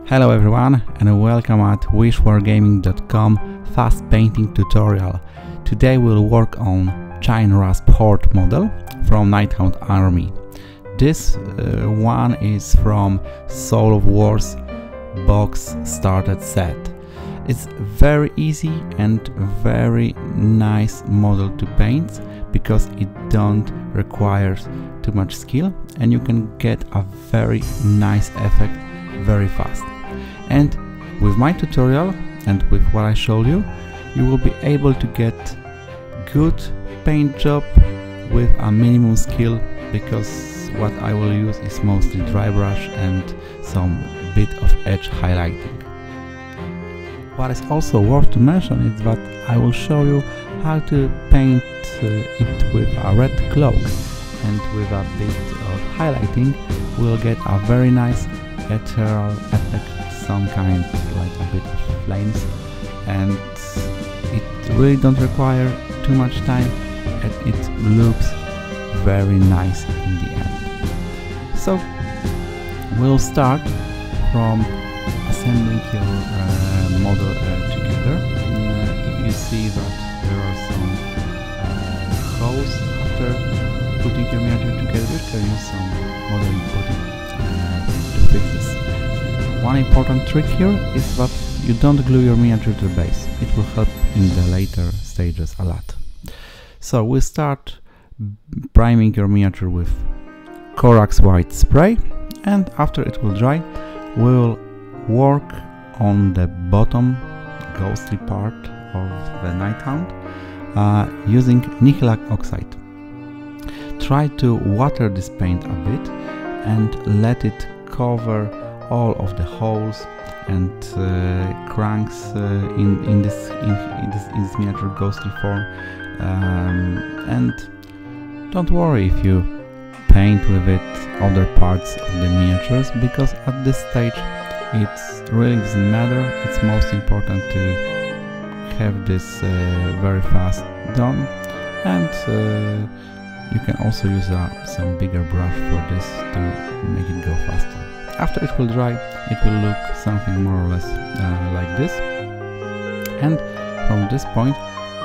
Hello everyone and welcome at wishwargaming.com fast painting tutorial. Today we'll work on Chainrasp Horde model from Nighthaunt army. This one is from Soul of War's box started set. It's very easy and very nice model to paint because it don't require too much skill and you can get a very nice effect very fast. And with my tutorial and with what I showed you, you will be able to get good paint job with a minimum skill, because what I will use is mostly dry brush and some bit of edge highlighting. What is also worth to mention is that I will show you how to paint it with a red cloak, and with a bit of highlighting we'll get a very nice ethereal effect, some kind like a bit of flames, and it really don't require too much time and it looks very nice in the end. So we'll start from assembling your model together. If you see that there are some holes after putting your miniature together, you can use some modeling putty to fix this. One important trick here is that you don't glue your miniature to the base. It will help in the later stages a lot. So we'll start priming your miniature with Corax white spray, and after it will dry we'll work on the bottom ghostly part of the Nighthaunt using Nihilakh Oxide. Try to water this paint a bit and let it cover all of the holes and cranks in this miniature ghostly form, and don't worry if you paint with it other parts of the miniatures, because at this stage it really doesn't matter. It's most important to have this very fast done, and you can also use some bigger brush for this to make it go faster. After it will dry, it will look something more or less like this, and from this point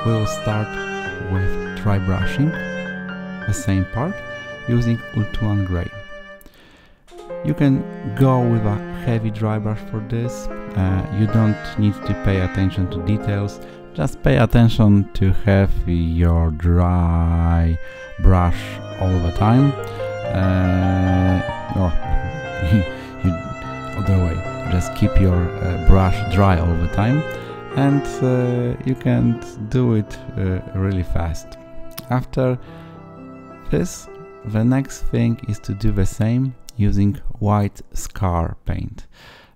we will start with dry brushing the same part using Ulthuan gray. You can go with a heavy dry brush for this. You don't need to pay attention to details, just pay attention to have your dry brush all the time. Other way, just keep your brush dry all the time, and you can do it really fast. After this, the next thing is to do the same using white scar paint.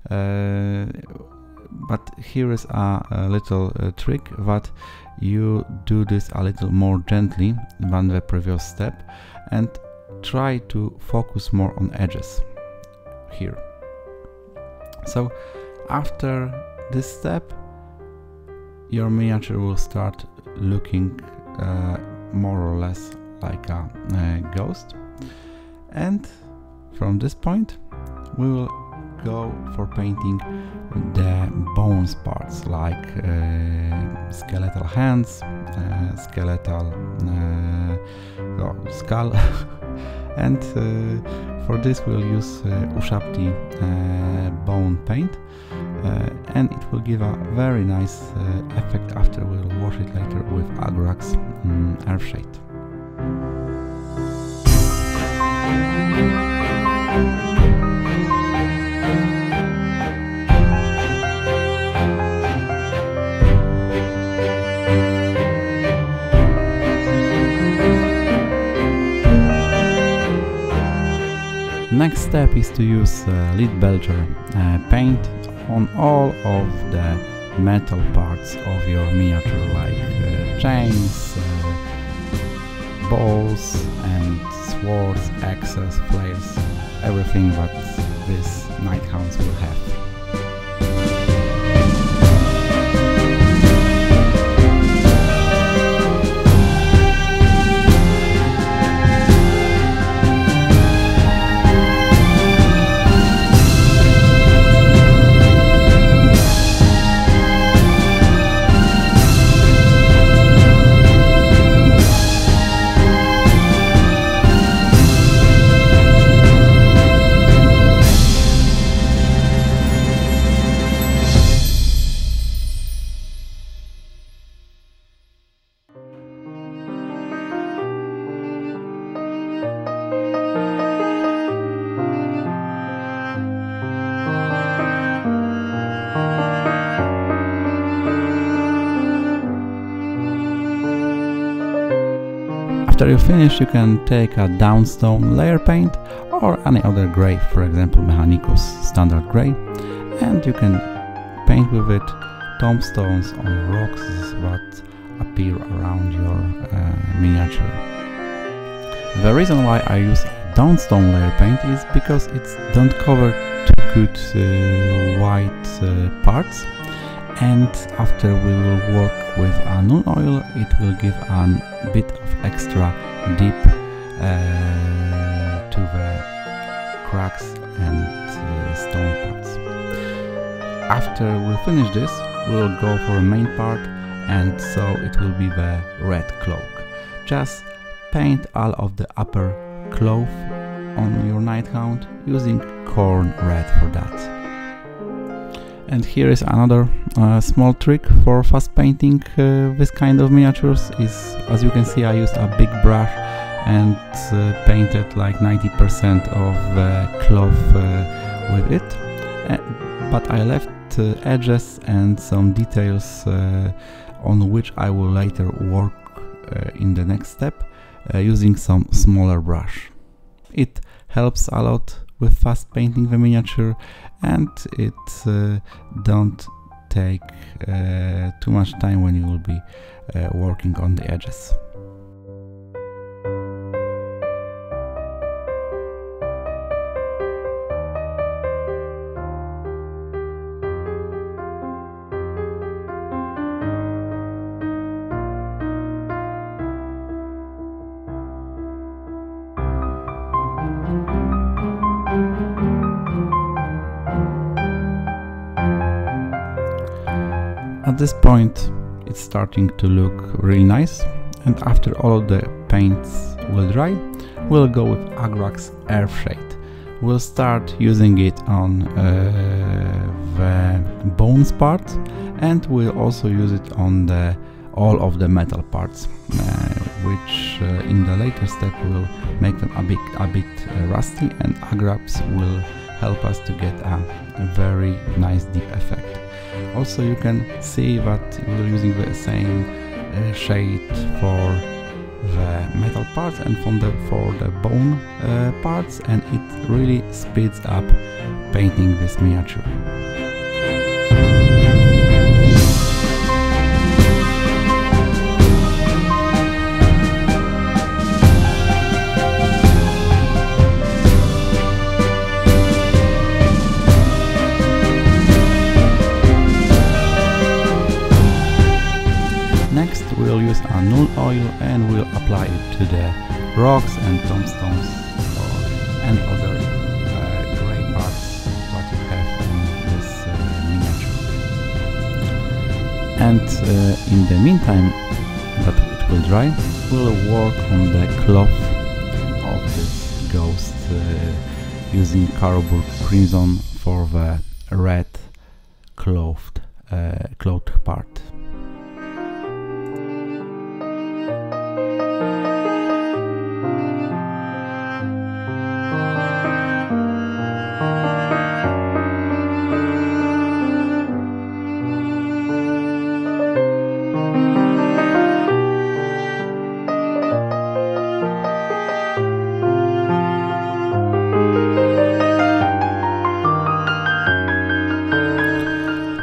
But here is a little trick, that you do this a little more gently than the previous step and try to focus more on edges here. So after this step your miniature will start looking more or less like a ghost, and from this point we will go for painting the bones parts, like skeletal hands, skeletal skull and for this we'll use Ushabti bone paint, and it will give a very nice effect after we'll wash it later with Agrax Earthshade. Next step is to use Leadbelcher paint on all of the metal parts of your miniature, like chains, balls and swords, axes, flails, everything that these Nighthounts will have. After you finish, you can take a Dawnstone Layer paint or any other grey, for example Mechanicus standard grey, and you can paint with it tombstones on rocks that appear around your miniature. The reason why I use Dawnstone Layer paint is because it don't cover too good white parts, and after we will work with a Nuln Oil, it will give a bit of extra deep to the cracks and stone parts. After we finish this, we'll go for a main part, and so it will be the red cloak. Just paint all of the upper cloth on your Nighthaunt using Khorne Red for that. And here is another small trick for fast painting this kind of miniatures. Is, as you can see, I used a big brush and painted like 90% of the cloth with it, but I left edges and some details on which I will later work in the next step using some smaller brush. It helps a lot with fast painting the miniature, and it don't take too much time when you will be working on the edges. At this point it's starting to look really nice, and after all of the paints will dry, we'll go with Agrax Earthshade. We'll start using it on the bones part, and we'll also use it on all of the metal parts, which in the later step will make them a bit rusty, and Agrax will help us to get a very nice deep effect. Also, you can see that we're using the same shade for the metal parts and for the bone parts, and it really speeds up painting this miniature. Next we'll use a Nuln Oil and we'll apply it to the rocks and tombstones or any other grey parts that you have in this miniature. And in the meantime that it will dry, we'll work on the cloth of this ghost using Carroburg Crimson for the red clothed part.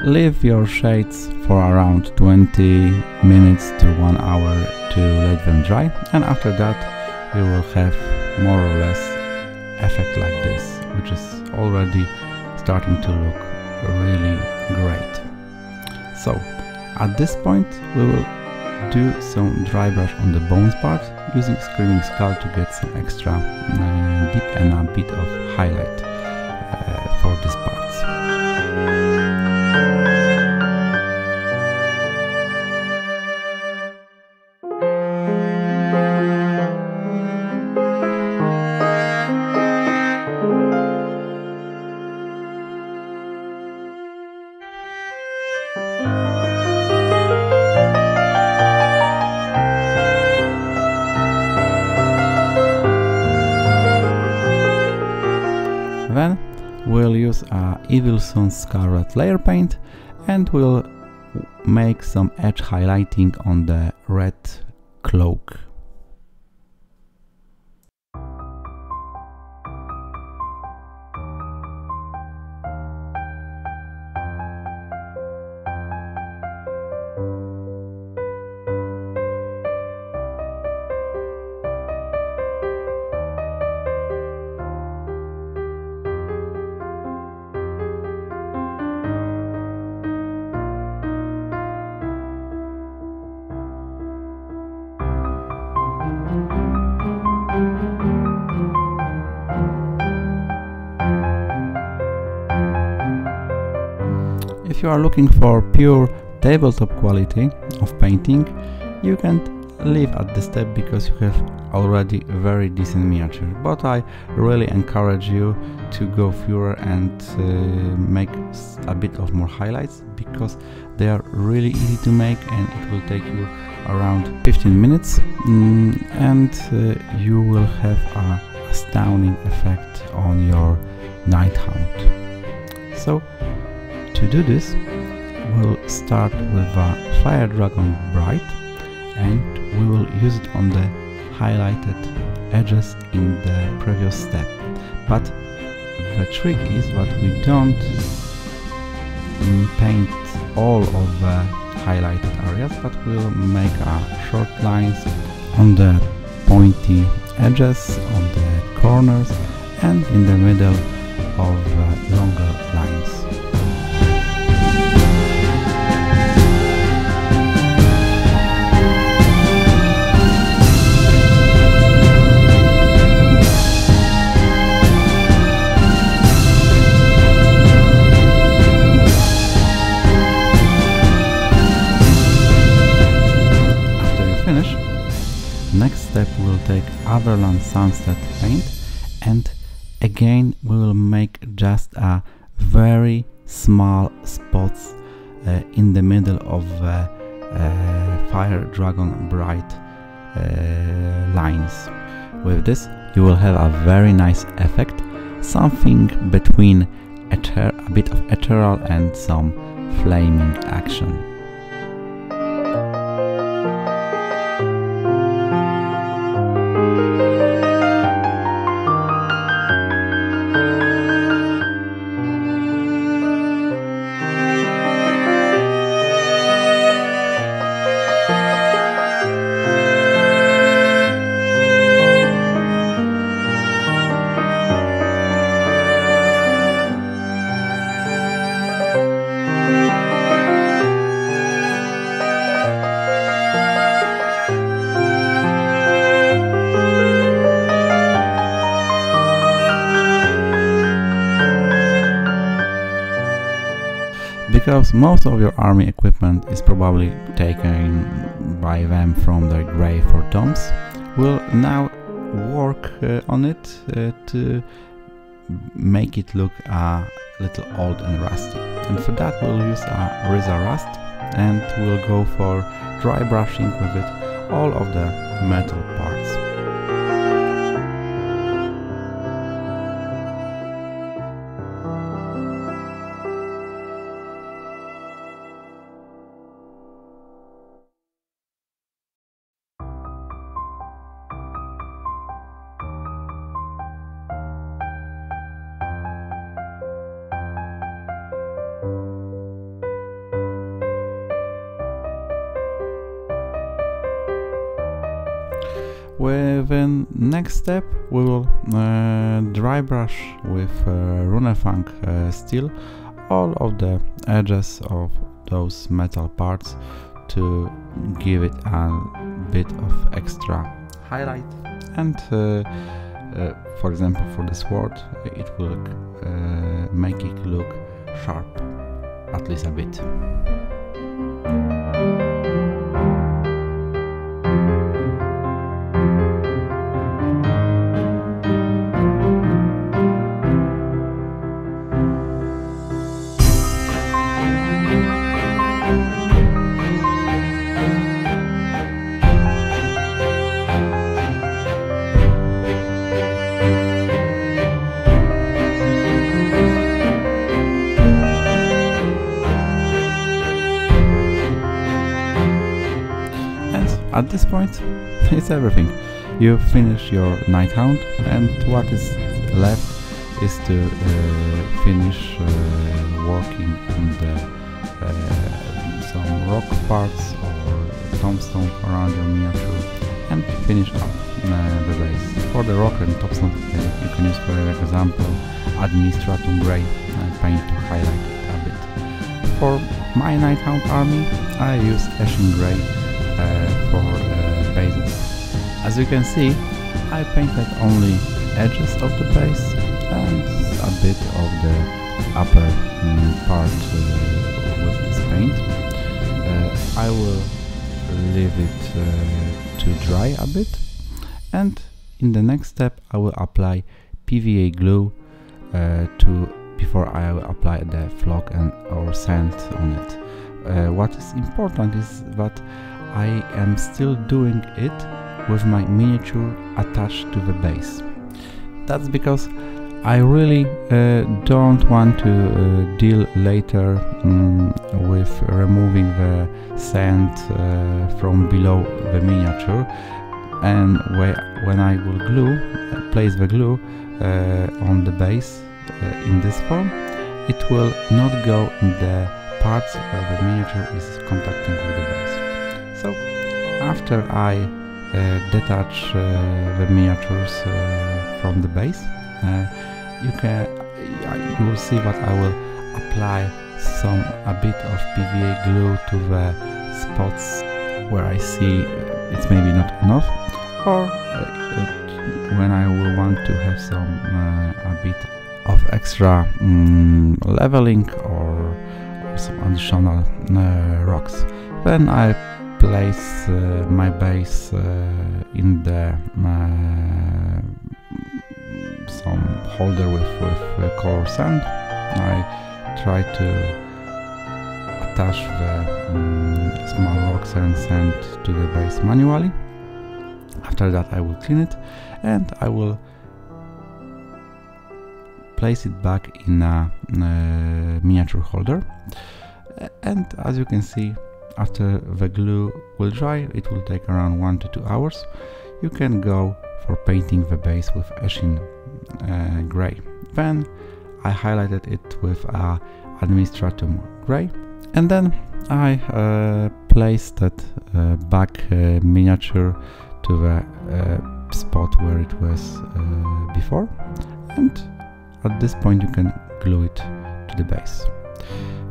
Leave your shades for around 20 minutes to 1 hour to let them dry, and after that you will have more or less effect like this, which is already starting to look really great. So at this point we will do some dry brush on the bones part using Screaming Skull to get some extra deep and a bit of highlight for these parts. Then we'll use a Evil Sunz Scarlett layer paint, and we'll make some edge highlighting on the red cloak. you are looking for pure tabletop quality of painting, you can leave at this step because you have already very decent miniature, but I really encourage you to go further and make a bit of more highlights, because they are really easy to make and it will take you around 15 minutes and you will have an astounding effect on your Nighthaunt. So to do this, we'll start with a Fire Dragon Bright, and we will use it on the highlighted edges in the previous step. But the trick is that we don't paint all of the highlighted areas, but we'll make short lines on the pointy edges, on the corners, and in the middle of longer lines. Next step we'll take Averland Sunset paint, and again we will make just a very small spots in the middle of the Fire Dragon Bright lines. With this you will have a very nice effect, something between a bit of ethereal and some flaming action. Because most of your army equipment is probably taken by them from their grave or tombs, we'll now work on it to make it look a little old and rusty. And for that we'll use a Ryza Rust, and we'll go for dry brushing with it all of the metal parts. With the next step we will dry brush with Runefang steel all of the edges of those metal parts to give it a bit of extra highlight, and for example for the sword it will make it look sharp, at least a bit. At this point, it's everything. You finish your Nighthaunt, and what is left is to finish working on the some rock parts or tombstone around your miniature, and finish up the base. For the rock and tombstone, you can use, for example, Administratum Grey paint to highlight it a bit. For my Nighthaunt army, I use Eshin Grey for bases. As you can see, I painted only edges of the base and a bit of the upper part with this paint. I will leave it to dry a bit, and in the next step I will apply PVA glue before I will apply the flock or sand on it. What is important is that I am still doing it with my miniature attached to the base. That's because I really don't want to deal later with removing the sand from below the miniature, and when I will place the glue on the base in this form, it will not go in the parts where the miniature is contacting with the base. So after I detach the miniatures from the base, you will see that I will apply a bit of PVA glue to the spots where I see it's maybe not enough, or when I will want to have a bit of extra leveling or some additional rocks. Then I place my base in the some holder with color sand. I try to attach the small rocks and sand to the base manually. After that I will clean it, and I will place it back in a miniature holder. And as you can see, after the glue will dry, it will take around 1 to 2 hours. You can go for painting the base with Eshin gray. Then I highlighted it with Administratum gray, and then I placed that back miniature to the spot where it was before, and at this point you can glue it to the base.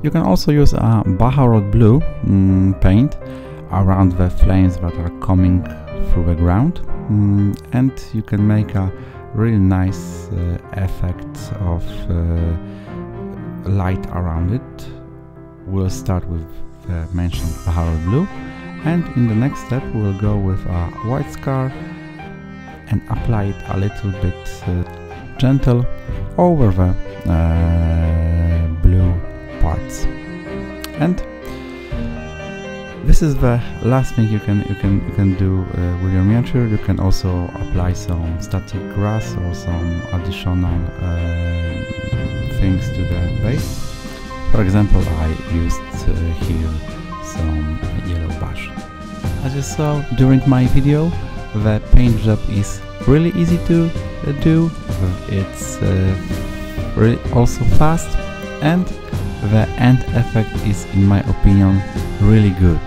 You can also use a Baharroth blue paint around the flames that are coming through the ground, and you can make a really nice effect of light around it. We'll start with the mentioned Baharroth blue, and in the next step we'll go with a white scar and apply it a little bit gentle over the blue parts. And this is the last thing you can do with your miniature. You can also apply some static grass or some additional things to the base. For example, I used here some yellow bush. As you saw during my video, the paint job is really easy to do. It's really also fast, and the end effect is, in my opinion, really good.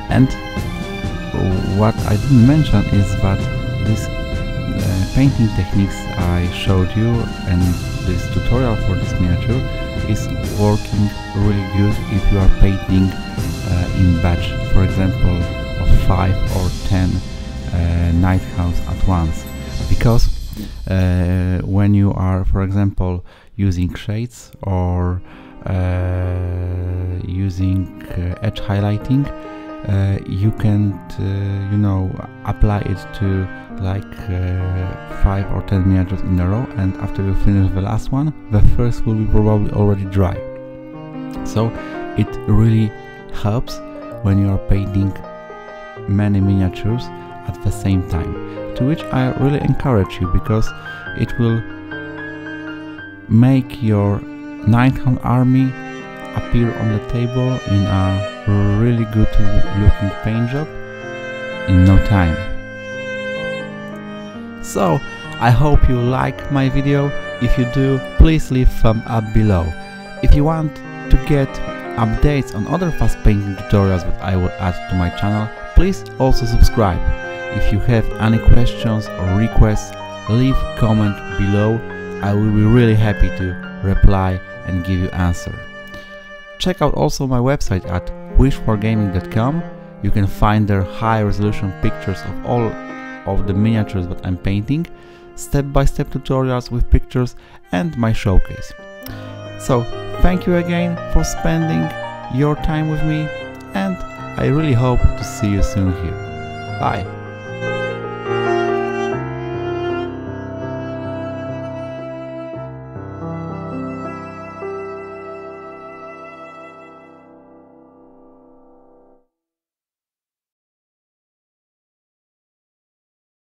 And what I didn't mention is that these painting techniques I showed you and this tutorial for this miniature is working really good if you are painting in batch, for example, of 5 or 10 Nighthaunts at once, because when you are, for example, using shades or using edge highlighting, you can apply it to like 5 or 10 miniatures in a row, and after you finish the last one, the first will be probably already dry. So it really helps when you are painting many miniatures at the same time, to which I really encourage you, because it will make your Nighthaunt army appear on the table in a really good looking paint job in no time. So I hope you like my video. If you do, please leave thumb up below. If you want to get updates on other fast painting tutorials that I will add to my channel, please also subscribe. If you have any questions or requests, leave comment below. I will be really happy to reply and give you answer. Check out also my website at wishforgaming.com. You can find there high resolution pictures of all of the miniatures that I'm painting, step-by-step tutorials with pictures, and my showcase. So Thank you again for spending your time with me, and I really hope to see you soon here. Bye!